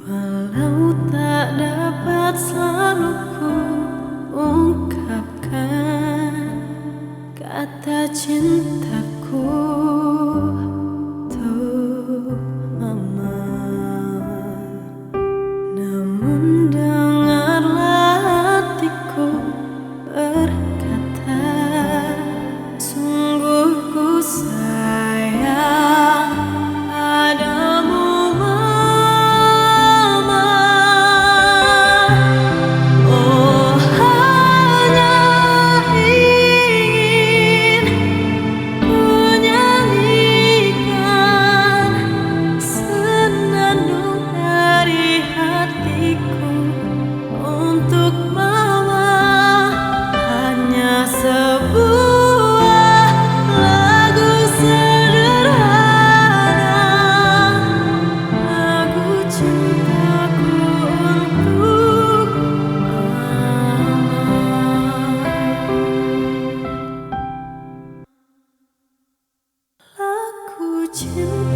Walau tak dapat selalu ku ungkapkan kata cintaku untuk mama, namun dengarlah hatiku berkata, sungguh ku sayang padamu mama. Oh, hanya ingin menyanyikan senandung dari hatiku untuk mama, hanya sebuah lagu sederhana, lagu cintaku untuk mama. Lagu cinta